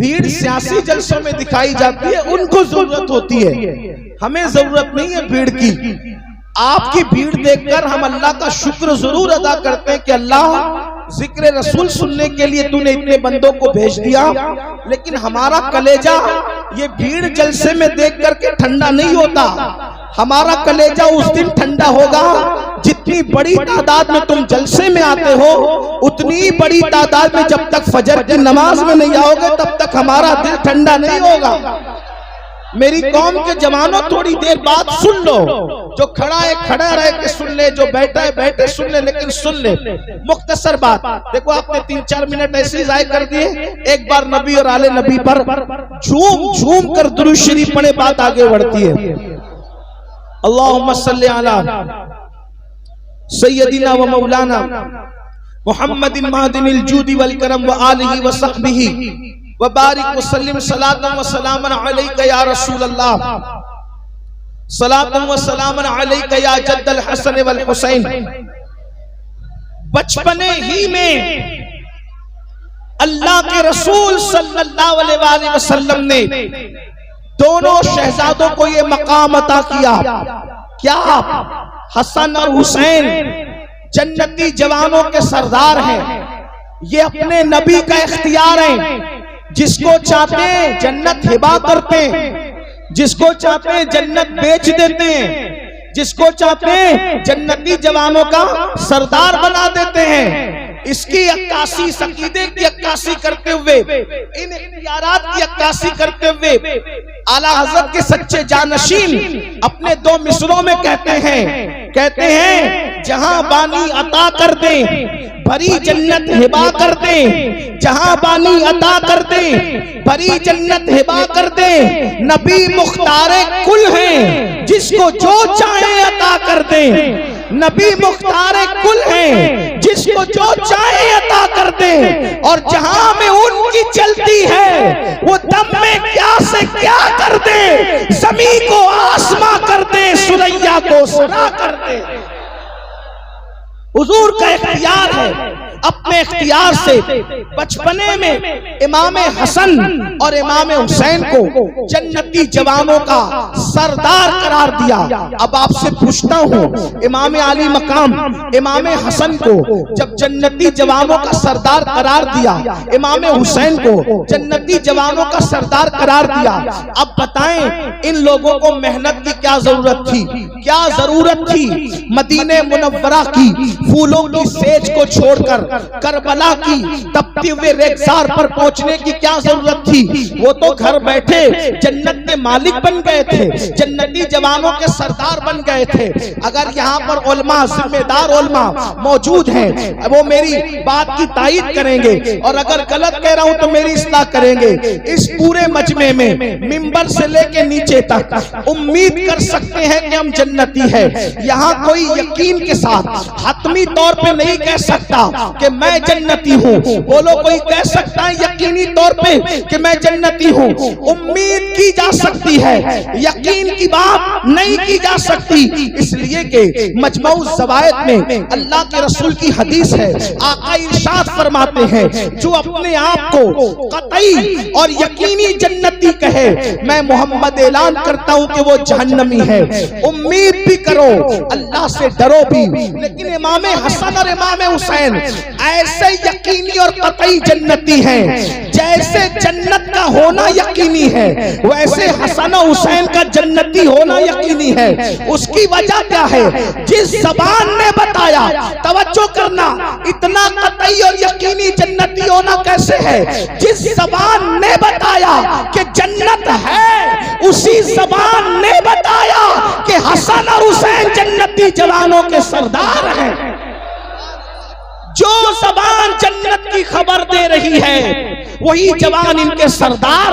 بھیڑ سیاسی جلسوں میں دکھائی جاتی ہے، ان کو ضرورت ہوتی ہے، ہمیں ضرورت نہیں ہے بھیڑ کی۔ آپ کی بھیڑ دیکھ کر ہم اللہ کا شکر ضرور ادا کرتے ہیں کہ اللہ ذکر رسول سننے کے لیے تو نے اتنے بندوں کو بھیج دیا، لیکن ہمارا کلیجہ یہ بھیڑ جلسے میں دیکھ کر کے ٹھنڈا نہیں ہوتا۔ ہمارا کلیجہ اس دن ٹھنڈا ہوگا جتنی بڑی تعداد میں تم جلسے میں آتے ہو، اتنی بڑی تعداد میں جب تک فجر کی نماز میں نہیں آؤ گے تب تک ہمارا دل ٹھنڈا نہیں ہوگا۔ میری قوم کے جوانوں تھوڑی دیر بعد سن لو، جو کھڑا ہے کھڑا رہ کے سن لے، جو بیٹھا ہے بیٹھے سن لے، لیکن سن لے مختصر بات۔ دیکھو آپ نے 3-4 منٹ ایسے ہی ضائع کر دیے، ایک بار نبی اور آل نبی پر جھوم جھوم کر درود شریف پڑھے، بات آگے بڑھتی ہے۔ اللہم صلی علی سیدنا و مولانا محمد معدن الجود والکرم وآلہ وصحبہ وبارک وسلم صلاۃ و سلام علیک یا رسول اللہ، صلاۃ و سلام علیک یا جد الحسن والحسین۔ بچپنے ہی میں اللہ کے رسول صلی اللہ علیہ وآلہ وسلم نے دونوں شہزادوں کو یہ مقام عطا کیا۔ کیا حسن اور حسین جنتی جوانوں کے سردار ہیں، یہ اپنے نبی کا اختیار ہیں، جس کو چاہتے ہیں جنت ہبا کرتے ہیں، جس کو چاہتے ہیں جنت بیچ دیتے ہیں، جس کو چاہتے ہیں جنتی جوانوں کا سردار بنا دیتے ہیں۔ اس کی عکاسی، عقیدے کی عکاسی کرتے ہوئے، ان اختیارات کی عکاسی کرتے ہوئے اعلیٰ حضرت کے سچے جانشین اپنے 2 مصروں میں کہتے ہیں جہاں بانی عطا کر دیں بھری جنت ہبا کر دیں، جہاں بانی عطا کر دیں بھری جنت ہبا کر دیں، نبی مختار کل ہیں جس کو جو چاہے عطا کر دیں، نبی مختار کل ہیں جس کو جو چاہے عطا کر دیں، اور جہاں میں ان کی چلتی ہے وہ دم میں کیا سے کیا کر دیں، زمین کو آسماں کر دیں، سریا کو سرا کر دیں۔ حضور کا اختیار ہے، اپنے اختیار سے بچپنے میں امام حسن اور امام حسین کو جنتی جوانوں کا سردار قرار دیا۔ اب آپ سے پوچھتا ہوں، امام علی مقام امام حسن کو جب جنتی جوانوں کا سردار قرار دیا، امام حسین کو جنتی جوانوں کا سردار قرار دیا، اب بتائیں ان لوگوں کو محنت کی کیا ضرورت تھی؟ کیا ضرورت تھی مدینہ منورہ کی پھولوں کی سیج کو چھوڑ کر کربلا کی تپتی ہوئے ریگزار پر پہنچنے کی کیا ضرورت تھی؟ وہ تو گھر بیٹھے جنت کے مالک بن گئے تھے، جنتی جوانوں کے سردار بن گئے تھے۔ اگر یہاں پر علماء، ذمہ دار علماء موجود ہیں، وہ میری بات کی تائید کریں گے، اور اگر غلط کہہ رہا ہوں تو میری اصلاح کریں گے۔ اس پورے مجمع میں منبر سے لے کے نیچے تک امید کر سکتے ہیں کہ ہم جنتی ہیں۔ یہاں کوئی یقین کے ساتھ حتمی طور پہ نہیں کہہ سکتا کہ میں جنتی ہوں، بولو کوئی کہہ سکتا ہے یقینی طور پہ کہ میں جنتی ہوں؟ امید کی جا سکتی ہے، یقین کی بات نہیں کی جا سکتی، اس لیے کہ مجموع الزوائد میں اللہ کے رسول کی حدیث ہے، آقا ارشاد فرماتے ہیں جو اپنے آپ کو قطعی اور یقینی جنتی کہے، میں محمد اعلان کرتا ہوں کہ وہ جہنمی ہے۔ امید بھی کرو، اللہ سے ڈرو بھی، لیکن امام حسن اور امام حسین ایسے یقینی اور قطعی جنتی ہیں، جیسے جنت کا ہونا یقینی ہے ویسے حسن و حسین کا جنتی ہونا یقینی ہے۔ اس کی وجہ کیا ہے؟ جس زبان نے بتایا، توجہ کرنا، اتنا قطعی اور یقینی جنتی ہونا کیسے ہے؟ جس زبان نے بتایا کہ جنت ہے، اسی زبان نے بتایا کہ حسن اور حسین جنتی جوانوں کے سردار ہیں۔ جو زبان جنت کی خبر دے رہی ہے وہی جوان ان کے سردار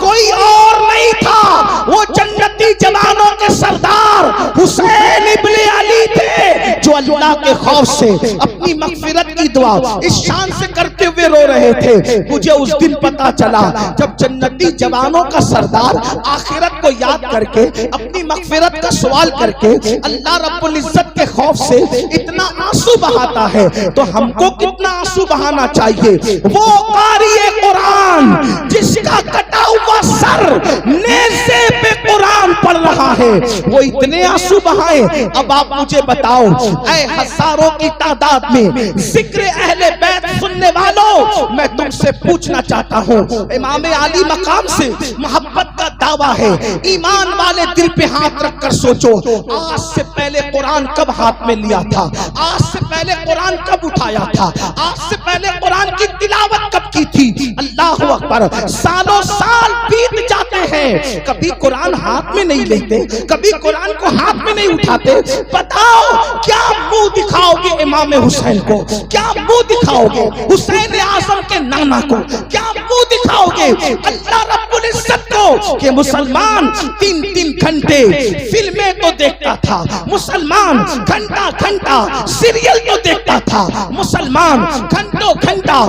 کوئی اور نہیں تھا، وہ جنتی جوانوں کے سردار حسین ابن علی تھے، جو اللہ کے خوف سے اپنی مغفرت کی دعا اس شان سے کرتے ہوئے رو رہے تھے۔ مجھے اس دن پتا چلا جب جنتی جوانوں کا سردار آخرت کو یاد کر کے اپنی مغفرت کا سوال کر کے اللہ رب العزت کے خوف سے اتنا آنسو بہاتا ہے تو ہم کو کتنا آنسو بہانا چاہیے۔ وہ قاری قرآن جس کا کٹا ہوا سر نیزے پہ قرآن پڑھ رہا ہے، وہ اتنے آنسو بہائے۔ اب آپ مجھے بتاؤ اے ہزاروں کی تعداد میں ذکر اہل بیت سننے والوں، میں تم سے پوچھنا چاہتا ہوں، امام علی مقام سے محبت کا دعویٰ ہے، ایمان والے دل پہ ہاتھ رکھ کر سوچو، آج سے پہلے قرآن کب ہاتھ میں لیا تھا؟ آج سے پہلے قرآن کب اٹھایا تھا؟ آج سے پہلے قرآن کی تلاوت کب کی تھی؟ اللہ اکبر، سالوں سال بیت جاتے ہیں، کبھی قرآن ہاتھ میں نہیں لیتے، کبھی قرآن کو ہاتھ میں نہیں اٹھاتے۔ بتاؤ کیا منہ دکھاؤ گے امام حسین کو؟ کیا منہ دکھاؤ گے حسین اعظم کے نانا کو؟ کیا منہ دکھاؤ گے اللہ رب العزت کو کہ مسلمان 3 گھنٹے فلمیں تو دیکھتا تھا، مسلمان گھنٹہ گھنٹہ سیریل تو دیکھتا تھا، مسلمان گھنٹوں گھنٹہ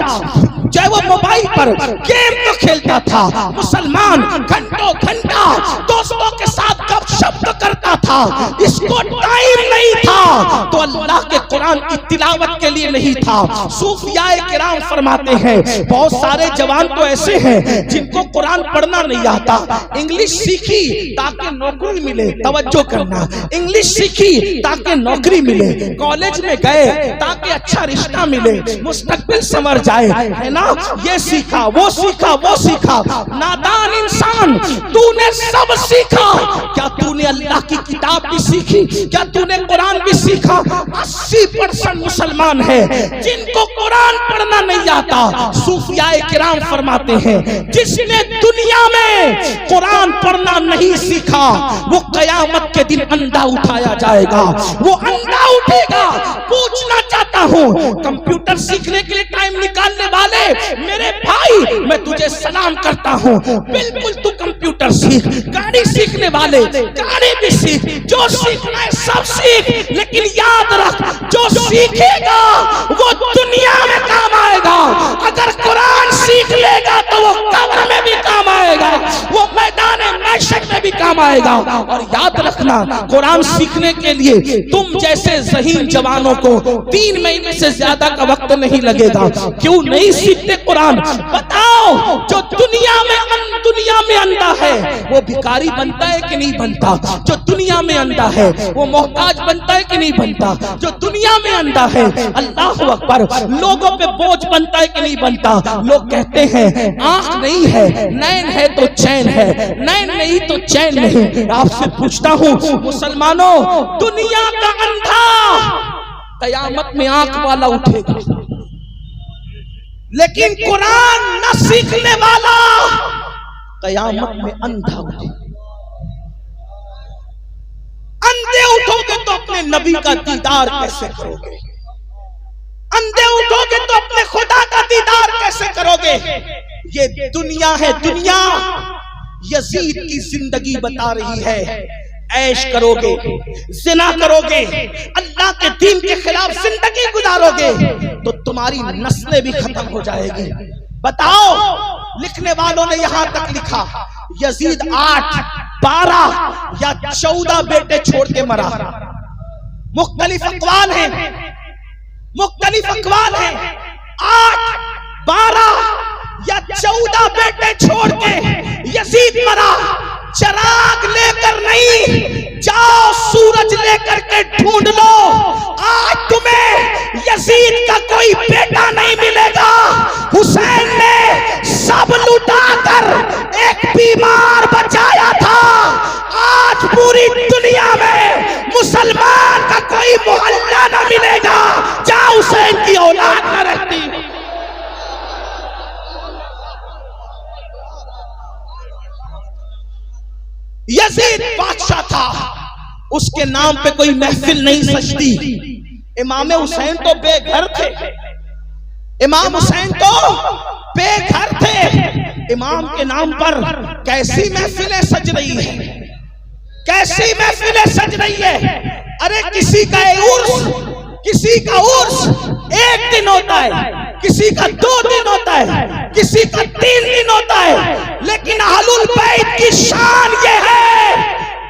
چاہے وہ موبائل پر گیم تو کھیلتا تھا، مسلمان گھنٹوں گھنٹہ دوستوں کے ساتھ گپ شپ کرتا تھا، اس کو ٹائم نہیں تھا تو اللہ کے قرآن کی تلاوت کے لیے نہیں تھا۔ صوفیاء کرام فرماتے ہیں بہت سارے جوان تو ایسے ہیں جن کو قرآن پڑھنا نہیں آتا، انگلش سیکھی تاکہ نوکری ملے، توجہ کرنا، انگلش سیکھی تاکہ نوکری ملے، کالج میں گئے تاکہ اچھا رشتہ ملے، مستقبل سنور جائے، ہے نا؟ یہ سیکھا وہ سیکھا وہ سیکھا۔ نادان انسان، تو نے سب سیکھا، کیا تو نے اللہ کی کتاب بھی سیکھی؟ کیا تو نے قرآن بھی سیکھا؟ 80% مسلمان ہیں جن کو قرآن پڑھنا نہیں آتا۔ صوفیاء کرام فرماتے ہیں جس نے دنیا میں قرآن پڑھنا نہیں سیکھا وہ قیامت کے دن اندھا اٹھایا جائے گا، وہ اندھا اٹھے گا۔ پوچھنا چاہتا ہوں کمپیوٹر سیکھنے کے لیے ٹائم نکالنے والے میرے بھائی، میں تجھے سلام کرتا ہوں، بالکل تو کمپیوٹر سیکھ، گاڑی سیکھنے والے گاڑی بھی سیکھ، جو سیکھنا ہے سب سیکھ، لیکن یاد رکھ جو سیکھے گا وہ دنیا میں کام آئے گا، اگر قرآن سیکھ لے گا تو وہ قبر میں بھی کام آئے گا، وہ میدان معیشت میں بھی کام آئے گا۔ اور یاد رکھنا قرآن سیکھنے کے لیے تم جیسے ذہین جوانوں کو 3 مہینے سے زیادہ کا وقت نہیں لگے گا۔ کیوں نہیں سیکھتے قرآن؟ بتاؤ جو دنیا میں اندھا ہے وہ بھکاری بنتا ہے کہ نہیں بنتا؟ جو دنیا میں اندھا ہے وہ محتاج بنتا ہے کہ نہیں بنتا؟ جو دنیا میں اندھا ہے اللہ اکبر لوگوں پہ بوجھ بنتا ہے کہ نہیں بنتا؟ لوگ کہتے ہیں آنکھ نہیں ہے نین ہے تو چین ہے، نین نہیں تو چین نہیں۔ آپ سے پوچھتا ہوں مسلمانوں، دنیا کا اندھا قیامت میں آنکھ والا اٹھے گا، لیکن قرآن نہ سیکھنے والا قیامت میں اندھا اٹھے گا۔ اندھے اٹھو گے تو اپنے نبی کا دیدار کیسے کرو گے؟ اندھے اٹھو گے تو اپنے خدا کا دیدار کیسے کرو گے؟ یہ دنیا ہے، دنیا یزید کی زندگی بتا رہی ہے، عیش کرو گے، زنا کرو گے، اللہ کے دین کے خلاف زندگی گزارو گے تو تمہاری نسلیں بھی ختم ہو جائے گی۔ بتاؤ، لکھنے والوں نے یہاں تک لکھا یزید 8، 12 یا 14 بیٹے چھوڑ کے مرا۔ مختلف اقوال ہیں، مختلف اقوال ہیں، 8، 12 یا 14 بیٹے چھوڑ کے یزید مرا۔ چراغ لے کر نہیں، جاؤ سورج لے کر کے ڈھونڈ لو، آج تمہیں یزید کا کوئی بیٹا نہیں ملے گا۔ حسین نے سب لٹا کر ایک بیمار بچایا تھا، آج پوری دنیا میں مسلمان کا کوئی محلہ نہ ملے گا جہاں حسین کی اولاد نہ رہتی۔ یزید بادشاہ تھا، اس کے نام پہ کوئی محفل نہیں سجتی۔ امام حسین تو بے گھر تھے، امام حسین تو بے گھر تھے۔ امام کے نام پر کیسی محفلیں سج رہی ہیں، کیسی محفلیں سج رہی ہے۔ ارے کسی کا عرس ایک دن ہوتا ہے، کسی کا 2 دن ہوتا ہے، کسی کا 3 دن ہوتا ہے، لیکن اہل البیت کی شان یہ ہے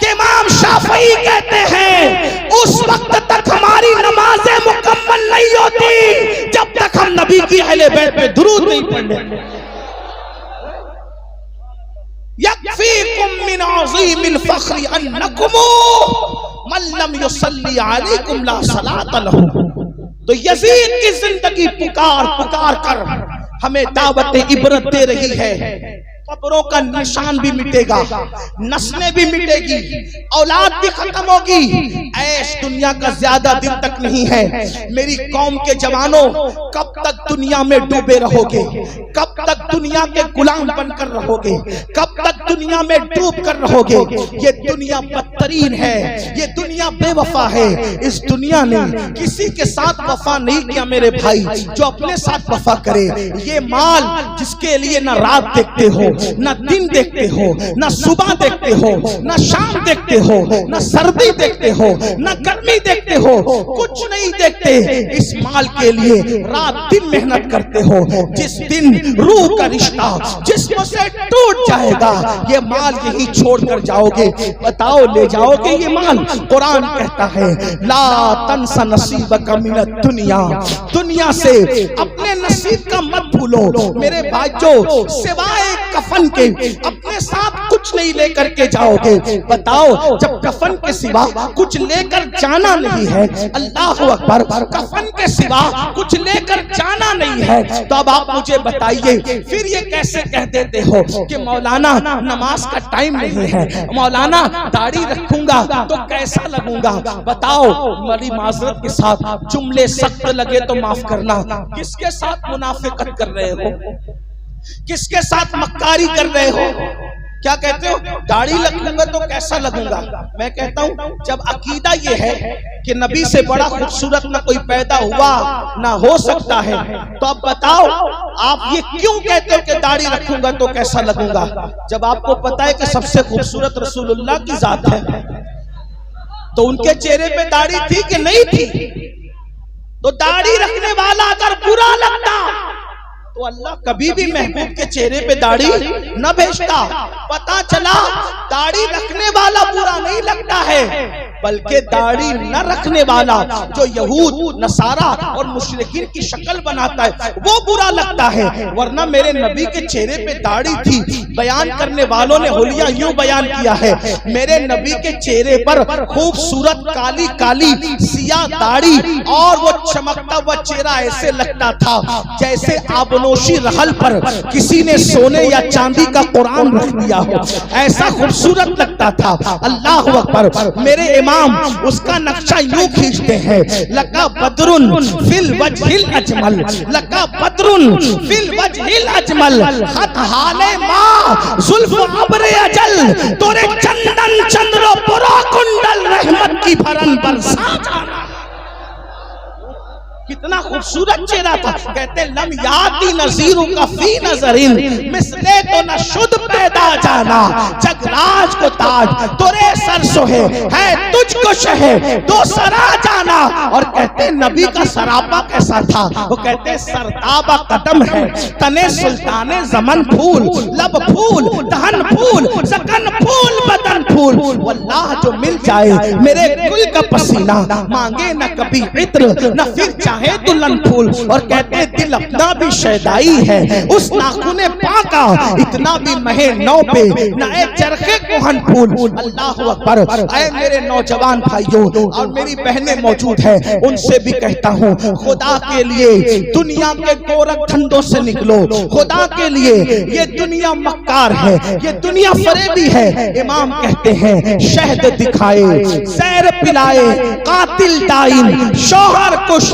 کہ امام شافعی کہتے ہیں اس وقت تک ہماری نمازیں مکمل نہیں ہوتی جب تک ہم نبی کی اہل بیت پہ درود نہیں پڑھتے۔ یکفیکم من عظیم الفخر انکم من لم یصلی علیکم لا صلاۃ لہ۔ تو یزید کی زندگی پکار کر ہمیں دعوت عبرت دے رہی ہے۔ قبروں کا نشان بھی مٹے گا، نسلیں بھی مٹے گی، اولاد بھی ختم ہوگی، عیش دنیا کا زیادہ دن تک نہیں ہے۔ میری قوم کے جوانوں، کب تک دنیا میں ڈوبے رہو گے؟ کب تک دنیا کے غلام بن کر رہو گے؟ کب تک دنیا میں ڈوب کر رہو گے؟ یہ دنیا بدترین ہے، یہ دنیا بے وفا ہے۔ اس دنیا نے کسی کے ساتھ وفا نہیں کیا میرے بھائی، جو اپنے ساتھ وفا کرے۔ یہ مال جس کے لیے نہ رات دیکھتے ہو، نہ دن دیکھتے ہو، نہ صبح دیکھتے ہو، نہ شام دیکھتے ہو، نہ سردی دیکھتے ہو، نہ گرمی دیکھتے ہو، کچھ نہیں دیکھتے، اس مال کے لیے رات دن محنت کرتے ہو۔ جس دن روح کا رشتہ جسم سے ٹوٹ جائے گا، یہ مال یہی چھوڑ کر جاؤ گے۔ بتاؤ لے جاؤ گے یہ مال؟ قرآن کہتا ہے لا تنس نصیبک من الدنیا، دنیا سے اپنے نصیب کا مت بھولو میرے بھائیو، سوائے کفن کے اپنے ساتھ کچھ نہیں لے کر کے جاؤ گے۔ بتاؤ جب کفن کے سوا کچھ لے کر جانا نہیں ہے، اللہ اکبر، کفن کے سوا کچھ لے کر جانا نہیں ہے، تو اب آپ مجھے بتائیے پھر یہ کیسے کہہ دیتے ہو کہ مولانا نماز کا ٹائم نہیں ہے، مولانا داڑھی رکھوں گا تو کیسا لگوں گا؟ بتاؤ، بڑی معذرت کے ساتھ جملے سخت لگے تو معاف کرنا، کس کے ساتھ منافقت کر رہے ہو؟ کس کے ساتھ مکاری کر رہے ہو؟ کیا کہتے ہو؟ داڑھی رکھوں گا تو کیسا لگوں گا؟ میں کہتا ہوں جب عقیدہ یہ ہے کہ نبی سے بڑا خوبصورت نہ کوئی پیدا ہوا نہ ہو سکتا ہے، تو اب بتاؤ آپ یہ کیوں کہتے ہو کہ داڑھی رکھوں گا تو کیسا لگوں گا، جب آپ کو پتا ہے کہ سب سے خوبصورت رسول اللہ کی ذات ہے؟ تو ان کے چہرے پہ داڑھی تھی کہ نہیں تھی؟ تو داڑھی رکھنے والا اگر برا لگتا تو اللہ کبھی بھی محبوب کے چہرے پہ داڑھی نہ بھیجتا۔ پتا چلا داڑھی رکھنے والا برا نہیں لگتا ہے، بلکہ داڑھی نہ رکھنے والا جو یہود نصارہ اور مشرکین کی شکل بناتا ہے وہ برا لگتا ہے۔ ورنہ میرے نبی کے چہرے پہ داڑھی تھی۔ بیان کرنے والوں نے حلیہ یوں بیان کیا ہے، میرے نبی کے چہرے پر خوبصورت کالی کالی سیاہ داڑھی اور وہ چمکتا ہوا چہرہ ایسے لگتا تھا جیسے آبنوشی رحل پر کسی نے سونے یا چاندی کا قرآن رکھ دیا ہو، ایسا خوبصورت لگتا تھا۔ اللہ اکبر، میرے امام اس کا نقشہ یوں کھینچتے ہیں، لکا بدرن فی الوجہ الاجمل، لکا بدرن فی الوجہ الاجمل، خط حال ماں زلف ابر اجل، تورے چندن چندر پرا کنڈل رحمت کی بھرن برسا جانا۔ کتنا خوبصورت چہرہ تھا۔ کہتے لم یاتی نظیروں کا فی نظرین، مثلے تو نہ شد پیدا جانا، جگ راج کو تاج تورے سر سوہے، ہے تجھ کو شہ دو سرا جانا۔ اور کہتے نبی کا سراپا کیسا تھا؟ وہ کہتے سرتابہ قدم ہے، تنے سلطان زمن پھول، لب پھول دہن پھول، سکن پھول بدن پھول۔ واللہ جو مل جائے میرے گل کا پسینہ، مانگے نہ کبھی عطر نہ پھر چاہے دلہن پھول۔ اور کہتے دل اپنا بھی شیدائی ہے، اس ناخن پاکا اتنا بھی مہے نو پہ، نہ اے چرخے کوہن پھول۔ اللہ اکبر، اے میرے نوجوان بھائیوں اور میری بہنیں موجود ہیں، ان سے بھی کہتا ہوں خدا کے لیے دنیا کے گورکھ دھندوں سے نکلو، خدا کے لیے یہ دنیا مکار ہے، یہ دنیا فریبی ہے۔ امام کہتے ہیں شہد دکھائے، زہر پلائے، قاتل ڈائن، شوہر کش،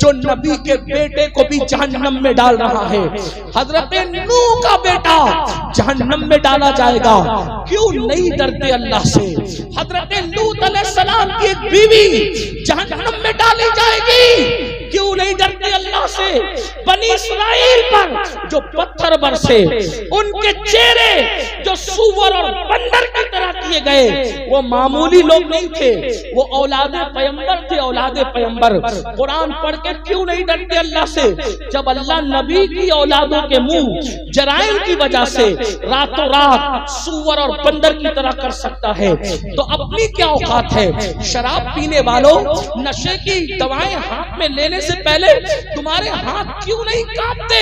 جو نبی کے بیٹے کو بھی جہنم میں ڈال رہا ہے. حضرت نوح کا بیٹا جہنم میں ڈالا جائے گا. کیوں نہیں ڈرتے اللہ سے؟ حضرت لوط علیہ السلام کی ایک بیوی جہنم میں ڈالی جائے گی. کیوں نہیں ڈرتے اللہ سے؟ بنی اسرائیل پر جو پتھر برسے، ان کے چہرے جو سور اور بندر کی طرح کیے گئے، وہ معمولی لوگ نہیں تھے، وہ اولاد پیغمبر تھے، اولاد پیغمبر. قرآن پڑھ کے کیوں نہیں ڈرتے اللہ سے؟ جب اللہ نبی کی اولادوں کے منہ جرائم کی وجہ سے راتوں رات سور اور بندر کی طرح کر سکتا ہے، تو اپنی کیا اوقات ہے؟ شراب پینے والوں، نشے کی دوائیں ہاتھ میں لینے سے پہلے تمہارے ہاتھ کیوں نہیں کانپتے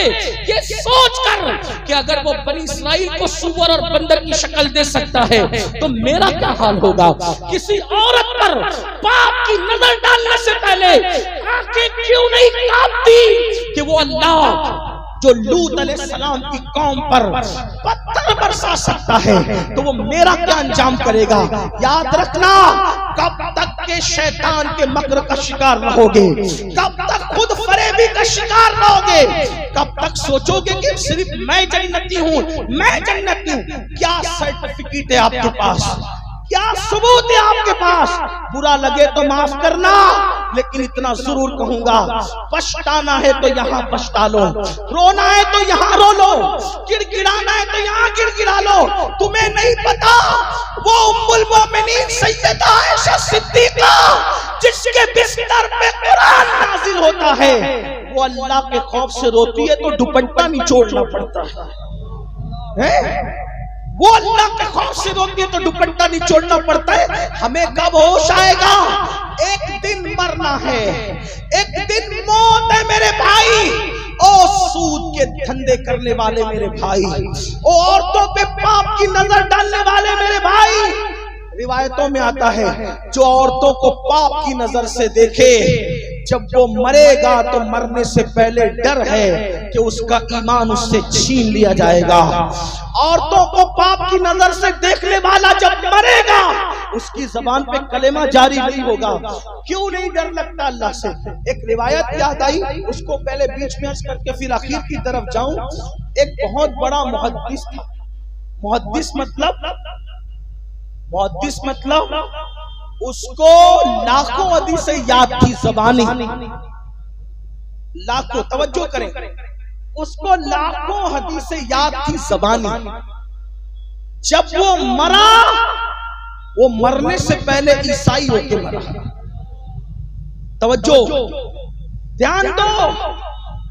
یہ سوچ کر کہ اگر وہ بنی اسرائیل کو سور اور بندر کی شکل دے سکتا ہے تو میرا کیا حال ہوگا؟ کسی عورت پر پاپ کی نظر ڈالنے سے پہلے آنکھیں کیوں نہیں کانپتی کہ وہ اللہ جو لوط علیہ السلام کی قوم پر پتھر برسا سکتا ہے تو وہ میرا کیا انجام کرے گا؟ یاد رکھنا، کب تک کے شیطان کے مکر کا شکار رہو گے؟ کب تک خود فریبی کا شکار رہو گے؟ کب تک سوچو گے کہ صرف میں جنتی ہوں، میں جنتی ہوں؟ کیا سرٹیفکیٹ ہے آپ کے پاس؟ کیا ثبوت ہے آپ کے پاس؟ برا لگے تو معاف کرنا، لیکن اتنا ضرور کہوں گا، پچھتانا ہے تو یہاں پچھتا لو، رونا ہے تو یہاں رو لو، گڑگڑانا ہے تو یہاں گڑگڑا لو. تمہیں نہیں پتا وہ ام المومنین سیدہ عائشہ صدیقہ جس کے بستر پہ قرآن نازل ہوتا ہے، وہ اللہ کے خوف سے روتی ہے تو دوپٹہ نچوڑنا پڑتا ہے. وہ اللہ کے خوف سے روتی ہے تو دوپٹہ نچوڑنا پڑتا ہے. ہمیں کب ہوش آئے گا؟ ایک دن مرنا ہے، ایک دن موت ہے میرے بھائی. او سود کے دھندے کرنے والے میرے بھائی، او عورتوں پہ پاپ کی نظر ڈالنے والے میرے بھائی، روایتوں میں آتا ہے جو عورتوں کو پاپ کی نظر سے دیکھے، جب وہ مرے گا تو مرنے سے پہلے ڈر ہے کہ اس کا ایمان اس سے چھین لیا جائے گا. عورتوں کو پاپ کی نظر سے دیکھنے والا جب مرے گا اس کی زبان پہ کلمہ جاری نہیں ہوگا. کیوں نہیں ڈر لگتا اللہ سے؟ ایک روایت یاد آئی، اس کو پہلے بیچ میں عرض کر کے پھر آخر کی طرف جاؤں. ایک بہت بڑا محدث تھا. محدث مطلب اس کو لاکھوں حدیثیں یاد تھی زبانی، لاکھوں، توجہ کریں، اس کو لاکھوں حدیثیں یاد تھی زبانی. جب وہ مرا، وہ مرنے سے پہلے عیسائی ہو کے مرا. توجہ، دھیان دو،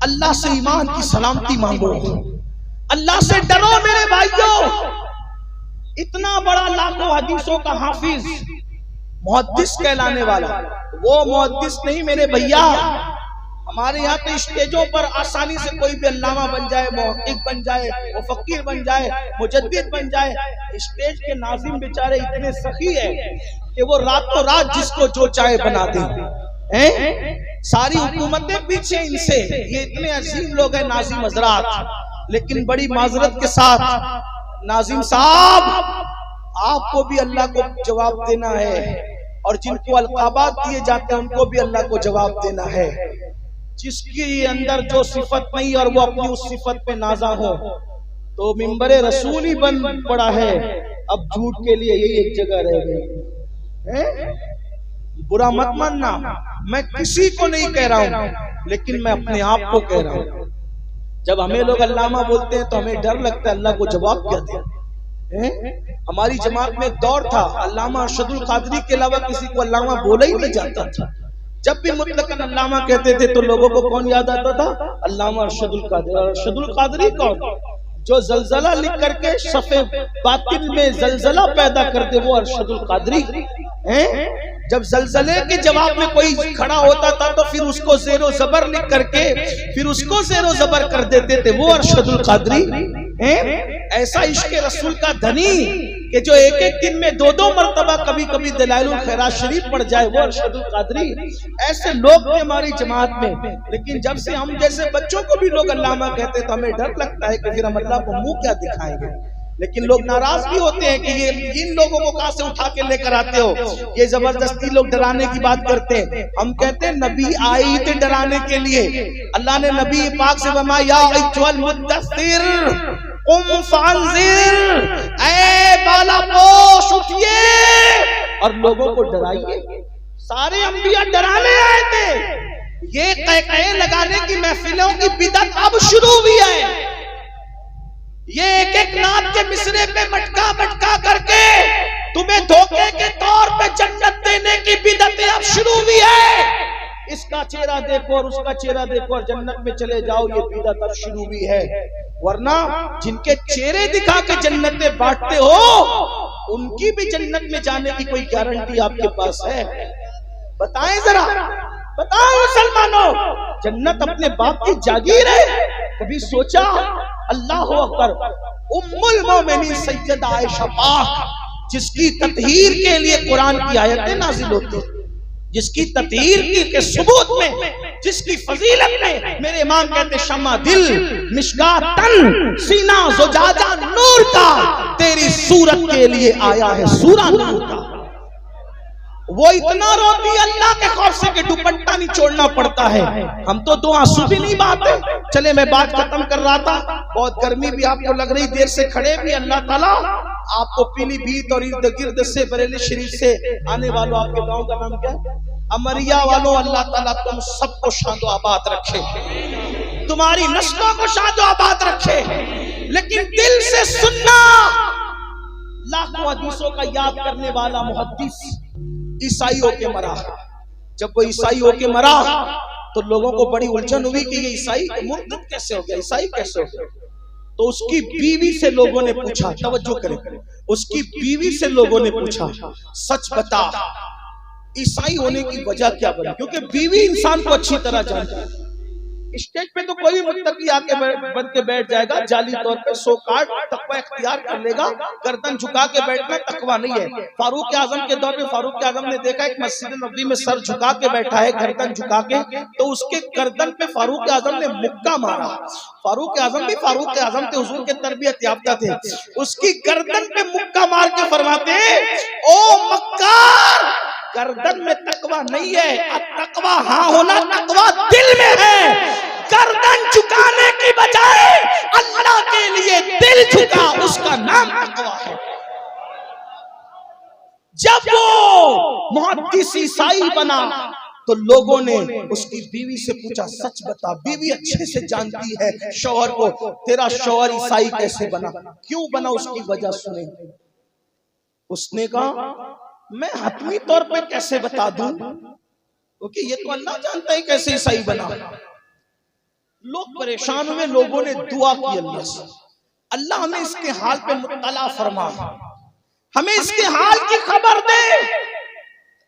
اللہ سے ایمان کی سلامتی مانگو، اللہ سے ڈرو میرے بھائیوں. اتنا بڑا لاکھوں حدیثوں کا حافظ، محدث کہلانے والا، وہ محدث نہیں میرے بھیا. ہمارے یہاں تو اسٹیجوں پر آسانی سے کوئی بھی علامہ بن جائے، محقق بن جائے، مفکر بن جائے، مجدد بن جائے. اسٹیج کے ناظم بیچارے اتنے سخی ہیں کہ وہ راتوں رات جس کو جو چاہے بنا دیں. ساری حکومتیں پیچھے ان سے، یہ اتنے عظیم لوگ ہیں ناظم حضرات. لیکن بڑی معذرت کے ساتھ ناظم صاحب، آپ کو بھی اللہ کو جواب دینا ہے، اور جن کو القابات دیے جاتے ہیں ان کو بھی اللہ کو جواب دینا ہے. جس کی اندر جو صفت نہیں اور وہ اپنی اس صفت پہ نازا ہو تو ممبر رسول ہی بن پڑا ہے. اب جھوٹ کے لیے یہی ایک جگہ رہ گئی. برا مت ماننا، میں کسی کو نہیں کہہ رہا ہوں، لیکن میں اپنے آپ کو کہہ رہا ہوں. جب ہمیں لوگ علامہ بولتے ہیں تو ہمیں ڈر لگتا ہے اللہ کو جواب کیا دیں. ہماری جماعت میں ایک دور تھا علامہ ارشد القادری کے علاوہ کسی کو علامہ بولا ہی نہیں جاتا تھا. جب بھی مطلقاً علامہ کہتے تھے تو لوگوں کو کون یاد آتا تھا؟ علامہ ارشد القادری. ارشد القادری کون؟ جو زلزلہ لکھ کر کے صفحے باطن میں زلزلہ پیدا کر دے، وہ ارشد القادری. جب زلزلے کے جواب میں کوئی کھڑا ہوتا تھا تو پھر اس کو زیر و زبر لکھ کر کے پھر اس کو زیر و زبر کر دیتے تھے، وہ ارشد القادری. ایسا عشق رسول کا دھنی کہ جو ایک ایک دن میں دو دو مرتبہ کبھی کبھی دلائل الخیرات شریف پڑھ جائے، وہ ارشد القادری. ایسے لوگ تھے ہماری جماعت میں. لیکن جب سے ہم جیسے بچوں کو بھی لوگ علامہ کہتے تو ہمیں ڈر لگتا ہے کہ پھر ہم اللہ کو منہ کیا دکھائیں گے. لیکن لوگ ناراض بھی ہوتے ہیں کہ یہ ان لوگوں کو کہاں سے اٹھا کے لے کر آتے ہو، یہ زبردستی لوگ ڈرانے کی بات کرتے ہیں۔ ہم کہتے ہیں نبی آئی تھے ڈرانے کے لیے۔ اللہ نے نبی پاک سے فرمایا یا ایھا المدثر قم فانذر، اے بالا پوش اٹھئے اور لوگوں کو ڈرائیے۔ سارے انبیاء ڈرانے آئے تھے، یہ قہقہے لگانے کی محفلوں کی بدعت اب شروع ہوئی ہے۔ یہ ایک ایک نعت کے مصرے پہ مٹکا مٹکا کر کے تمہیں دھوکے کے طور پہ جنت دینے کی بدعت اب شروع ہوئی ہے۔ اس کا چہرہ دیکھو اور اس کا چہرہ دیکھو اور جنت میں چلے جاؤ، یہ بدعت اب شروع ہوئی ہے۔ ورنہ جن کے چہرے دکھا کے جنتیں بانٹتے ہو ان کی بھی جنت میں جانے کی کوئی گارنٹی آپ کے پاس ہے؟ بتائیں ذرا، بتاؤ مسلمانوں، جنت اپنے باپ کی جاگیر ہے؟ کبھی سوچا؟ اللہ اکبر، ام المومنین سیدہ عائشہ پاک جس کی تطہیر کے لیے قرآن کی آیتیں نازل ہوتی، جس کی تطہیر کے ثبوت میں، جس کی فضیلت میں میرے امام کہتے شمع دل مشکات تن سینہ زجاجہ نور کا، تیری صورت کے لیے آیا ہے سورہ نور کا۔ وہ اتنا روتی اللہ کے خوف سے کہ دوپٹہ نہیں چھوڑنا پڑتا ہے۔ ہم تو دو آنسو بھی نہیں بہاتے۔ چلے میں بات ختم کر رہا تھا، بہت گرمی بھی آپ کو لگ رہی، دیر سے کھڑے بھی۔ اللہ تعالیٰ آپ کو پیلی بھیت اور ارد گرد سے بریلی شریف سے آنے والوں، آپ کے گاؤں کا نام کیا ہے؟ امریا والوں، اللہ تعالیٰ تم سب کو شاد و آباد رکھے، تمہاری نسلوں کو شاد و آباد رکھے۔ لیکن دل سے سننا، لاکھوں حدیثوں کا یاد کرنے والا محدث عیسائی ہو کے مرا۔ جب وہ عیسائی ہو کے مرا تو لوگوں کو بڑی الجھن ہوئی کہ یہ عیسائی مرتد کیسے ہو گیا، عیسائی کیسے ہو گیا۔ تو اس کی بیوی سے لوگوں نے پوچھا، توجہ کریں، اس کی بیوی سے لوگوں نے پوچھا سچ بتا عیسائی ہونے کی وجہ کیا بنی؟ کیونکہ بیوی انسان کو اچھی طرح جانتی ہے۔ اسٹیج پہ تو کوئی متقی آ کے بن کے بیٹھ جائے گا، جعلی طور پہ سو کارڈ تقوی اختیار کر لے گا، گردن جھکا کے بیٹھنا تقوی نہیں ہے۔ فاروق اعظم کے دور میں فاروق اعظم نے دیکھا ایک مسجد نبوی میں سر جھکا کے بیٹھا ہے، گردن جھکا کے، تو اس کے گردن پہ فاروق اعظم نے مکہ مارا۔ فاروق اعظم بھی فاروق اعظم تھے، حضور کے تربیت یافتہ تھے، اس کی گردن پہ مکہ مار کے فرماتے او مکار، گردن میں تقوی نہیں ہے، تقوی ہاں ہونا تقوی دل میں ہے۔ گردن جھکانے کی بجائے اللہ کے لیے دل جھکا، اس کا نام تقوی ہے۔ جب وہ محدث عیسائی بنا تو لوگوں نے اس کی بیوی سے پوچھا سچ بتا۔ بیوی اچھے سے جانتی ہے شوہر کو، تیرا شوہر عیسائی کیسے بنا، کیوں بنا، اس کی وجہ سنیں۔ اس نے کہا میں حتمی طور پر کیسے بتا دوں، کیونکہ یہ تو اللہ جانتا ہے کیسے عیسائی بنا۔ لوگ پریشان ہوئے، لوگوں نے دعا کی اللہ سے، اللہ ہمیں اس کے حال پہ مطلع فرما، ہمیں اس کے حال کی خبر دے۔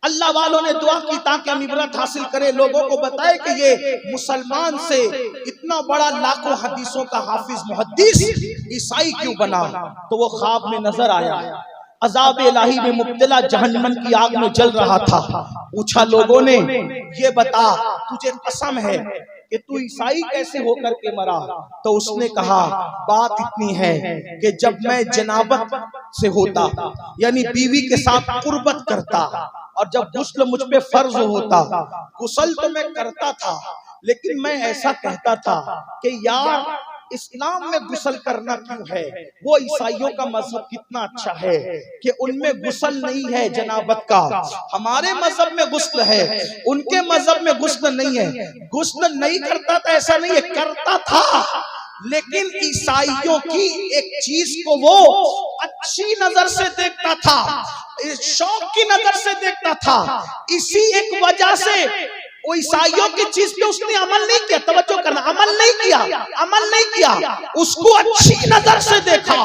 اللہ والوں نے دعا کی تاکہ ہم عبرت حاصل کریں، لوگوں کو بتائے کہ یہ مسلمان سے اتنا بڑا لاکھوں حدیثوں کا حافظ محدث عیسائی کیوں بنا۔ تو وہ خواب میں نظر آیا، عذاب الہی میں مبتلا جہنم کی آگ میں جل رہا تھا۔ پوچھا لوگوں نے یہ بتا تجھے قسم ہے کہ تو عیسائی کیسے ہو کر کے مرا؟ تو اس نے کہا بات اتنی ہے کہ جب میں جنابت سے ہوتا، یعنی بیوی کے ساتھ قربت کرتا، اور جب غسل مجھ پہ فرض ہوتا، غسل تو میں کرتا تھا لیکن میں ایسا کہتا تھا کہ یار اسلام میں غسل کرنا کیوں ہے، وہ عیسائیوں کا مذہب کتنا اچھا ہے کہ ان میں غسل نہیں ہے جنابت کا، ہمارے مذہب میں غسل ہے، ان کے مذہب میں غسل نہیں ہے۔ غسل نہیں کرتا تھا ایسا نہیں ہے، کرتا تھا، لیکن عیسائیوں کی ایک چیز کو وہ اچھی نظر سے دیکھتا تھا، شوق کی نظر سے دیکھتا تھا، اسی ایک وجہ سے وہ عیسائیوں کی چیز پہ اس نے عمل نہیں کیا۔ توجہ کرنا، عمل نہیں کیا، اس کو اچھی نظر سے دیکھا۔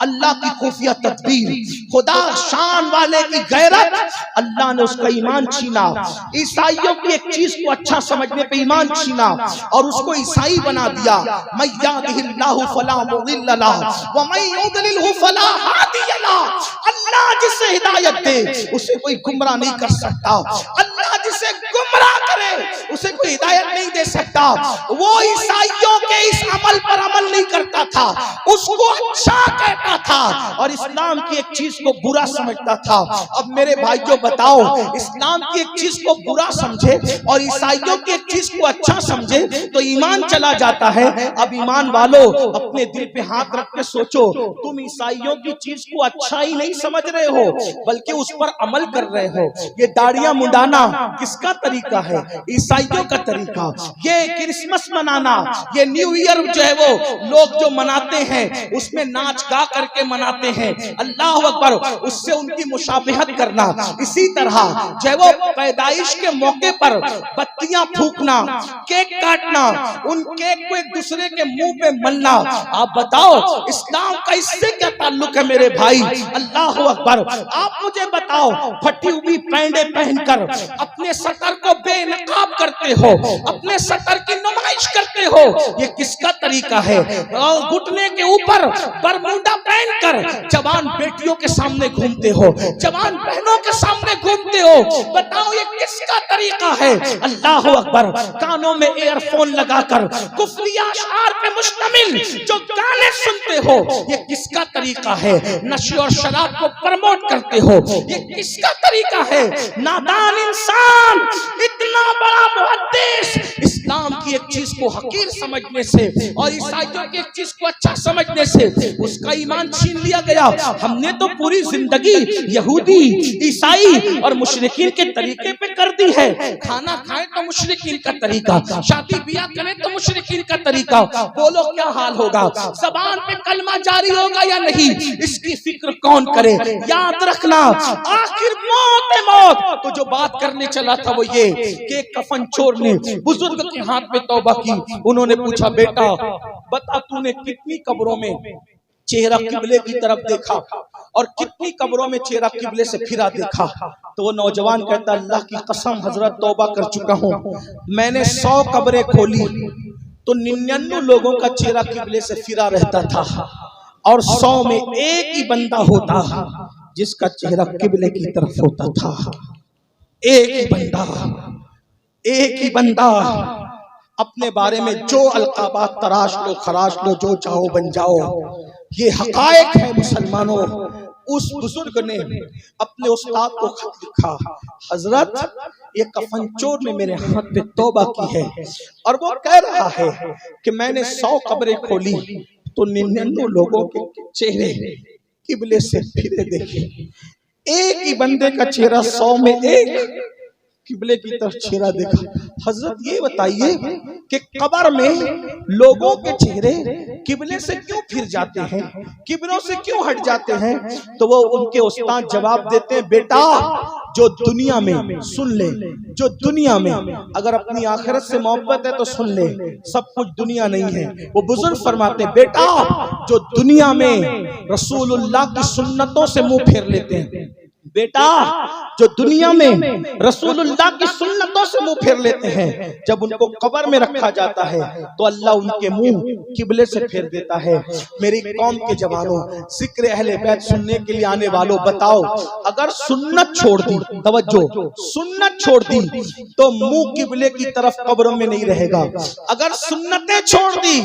اللہ کی خفیہ تدبیر، خدا شان والے کی غیرت، اللہ نے اس کا ایمان چھینا۔ عیسائیوں کی ایک چیز کو اچھا سمجھنے پہ ایمان چھینا اور اس کو عیسائی بنا دیا۔ من یہدہ اللہ فلا مضل لہ ومن یضللہ فلا ہادی لہ۔ اللہ جسے ہدایت دے اسے کوئی گمراہ نہیں کر سکتا۔ اللہ جسے گمراہ کرے اسے کوئی ہدایت نہیں دے سکتا. وہ عیسائیوں کے اس عمل پر عمل نہیں کرتا تھا, اس کو اچھا کہتا تھا اور اسلام کی ایک چیز کو برا سمجھتا تھا. اب میرے بھائیوں بتاؤ, اسلام کی ایک چیز کو برا سمجھے اور عیسائیوں کی ایک چیز کو اچھا سمجھے تو ایمان چلا جاتا ہے. اب ایمان والو اپنے دل پہ ہاتھ رکھ کے سوچو, تم عیسائیوں کی چیز کو اچھا ہی نہیں سمجھ رہے ہو بلکہ اس پر عمل کر رہے ہو. یہ داڑیاں منڈانا کس کا طریقہ ہے؟ عیسائیوں کا طریقہ. یہ کرسمس منانا, یہ نیو ایئر جو ہے وہ لوگ جو مناتے ہیں اس میں ناچ گا کر کے مناتے ہیں, اللہ اکبر, اس سے ان کی مشابہت کرنا. اسی طرح جو ہے وہ پیدائش کے موقع پر بتیاں پھونکنا, کیک کاٹنا, ان کیک کو ایک دوسرے کے منہ پہ ملنا. آپ بتاؤ اسلام کا اس سے کیا تعلق ہے میرے بھائی؟ اللہ اکبر. آپ مجھے بتاؤ, پھٹی ہوئی پینڈے پہن کر اپنے سطر کو بے نقاب کرتے ہو, اپنے سطر کی نمائش کرتے ہو, یہ کس کا طریقہ ہے؟ گھٹنے کے اوپر برموڈا پہن کر جوان بیٹیوں کے سامنے گھومتے ہو, جوان بہنوں کے سامنے گھومتے ہو, بتاؤ یہ کس کا طریقہ ہے؟ اللہ اکبر. کانوں میں ایئر فون لگا کر کفری اشعار پہ مشتمل جو گانے سنتے ہو, یہ کس کا طریقہ ہے؟ نشے اور شراب کو پروموٹ کرتے ہو, یہ کس کا طریقہ ہے؟ نادان انسان, اتنا بڑا محدث, اسلام کی ایک چیز کو حقیر سمجھنے سے اور عیسائیوں کی ایک چیز کو اچھا سمجھنے سے اس کا ایمان چھین لیا گیا. ہم نے تو پوری زندگی یہودی, عیسائی اور مشرکین کے طریقے پہ کر دی ہے. کھانا کھائیں تو مشرکین کا طریقہ, شادی بیاہ کریں تو مشرکین کا طریقہ. بولو کیا حال ہوگا؟ زبان پہ کلمہ جاری ہوگا یا نہیں, اس کی فکر کون کرے؟ یاد رکھنا آخر موت ہے موت. تو جو بات کرنے چلا تھا وہ یہ کہ کفن چور نے بزرگ کے ہاتھ میں توبہ کی. انہوں نے پوچھا, بیٹا بتا تو نے کتنی قبروں میں چہرہ قبلے کی طرف دیکھا اور کتنی قبروں میں چہرہ قبلے سے پھرا دیکھا؟ تو وہ نوجوان کہتا, اللہ کی قسم حضرت توبہ کر چکا ہوں, میں نے 100 قبریں کھولی تو 99 لوگوں کا چہرہ قبلے سے پھرا رہتا تھا اور 100 میں ایک ہی بندہ ہوتا جس کا چہرہ قبلے کی طرف ہوتا تھا. ایک ہی بندہ, ایک ہی بندہ. اپنے بارے میں جو القابات تراش لو خراش لو, جو چاہو بن جاؤ, یہ حقائق ہے مسلمانوں. اس بزرگ نے اپنے استاد کو خط لکھا, حضرت یہ کفن چور نے میرے ہاتھ پہ توبہ کی ہے اور وہ کہہ رہا ہے کہ میں نے 100 قبریں کھولی تو 99 لوگوں کے چہرے قبلے سے پھرے دیکھے. ایک ہی بندے کا چہرہ 100 میں ایک قبلے کی طرف چہرہ دیکھا. حضرت یہ بتائیے کہ قبر میں لوگوں کے چہرے قبلے سے کیوں پھر جاتے ہیں, قبلوں سے کیوں ہٹ جاتے ہیں؟ تو وہ ان کے استاد جواب دیتے ہیں, بیٹا جو دنیا میں, سن لے, جو دنیا میں اگر اپنی آخرت سے محبت ہے تو سن لے, سب کچھ دنیا نہیں ہے. وہ بزرگ فرماتے ہیں, بیٹا جو دنیا میں رسول اللہ کی سنتوں سے منہ پھیر لیتے ہیں, بیٹا جو دنیا میں رسول اللہ کی سنتوں سے منہ پھیر لیتے ہیں, جب ان کو قبر میں رکھا جاتا ہے تو اللہ ان کے منہ قبلے سے پھیر دیتا ہے. میری قوم کے جوانوں, ذکر اہل بیت سننے کے لیے آنے والوں, بتاؤ اگر سنت چھوڑ دی, توجہ, سنت چھوڑ دی تو منہ قبلے کی طرف قبروں میں نہیں رہے گا. اگر سنتیں چھوڑ دی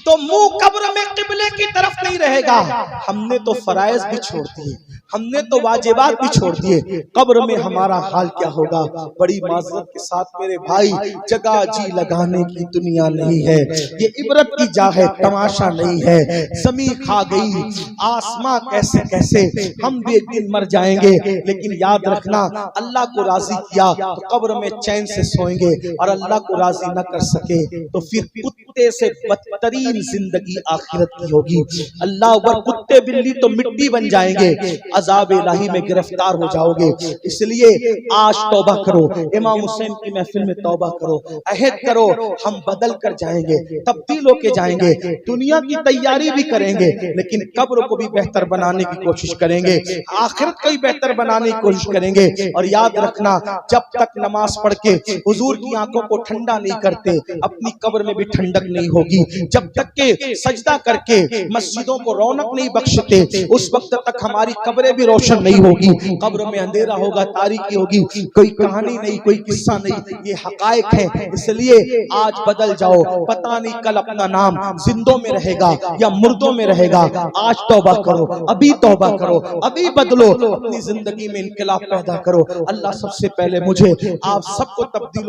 تو منہ قبر میں قبلے کی طرف نہیں رہے گا. ہم نے تو فرائض بھی چھوڑ دیے, ہم نے تو واجبات بھی چھوڑ دیے, قبر میں ہمارا حال کیا ہوگا؟ بڑی معذرت کے ساتھ میرے بھائی, جگہ جی لگانے کی دنیا نہیں ہے, یہ عبرت کی جا ہے, تماشا نہیں ہے. زمین کھا گئی, آسماں کیسے کیسے, ہم بھی ایک دن مر جائیں گے, لیکن یاد رکھنا اللہ کو راضی کیا تو قبر میں چین سے سوئیں گے, اور اللہ کو راضی نہ کر سکے تو پھر کتے سے بدترین زندگی آخرت کی ہوگی. اللہ اکبر, کتے بلی تو مٹی بن جائیں گے, عذاب الہی میں گرفتار ہو جاؤ گے. اس لیے آج توبہ کرو, امام حسین کی محفل میں توبہ کرو, عہد کرو, ہم بدل کر جائیں گے, تبدیل ہو کے جائیں گے, دنیا کی تیاری بھی کریں گے لیکن قبر کو بھی بہتر بنانے کی کوشش کریں گے, آخرت کو بھی بہتر بنانے کی کوشش کریں گے. اور یاد رکھنا, جب تک نماز پڑھ کے حضور کی آنکھوں کو ٹھنڈا نہیں کرتے, اپنی قبر میں بھی ٹھنڈک تک نہیں ہوگی. جب تک کہ سجدہ کر کے مسجدوں کو رونق نہیں بخشتے اس وقت تک ہماری قبریں بھی روشن نہیں ہوگی. قبر میں اندھیرا ہوگا, تاریکی ہوگی, کوئی کہانی نہیں, کوئی قصہ نہیں, یہ حقائق ہیں. اس لیے آج بدل جاؤ, پتہ نہیں کل اپنا نام زندوں میں رہے گا یا مردوں میں رہے گا. آج توبہ کرو, ابھی توبہ کرو, ابھی بدلو, اپنی زندگی میں انقلاب پیدا کرو. اللہ سب سے پہلے مجھے آپ سب کو تبدیل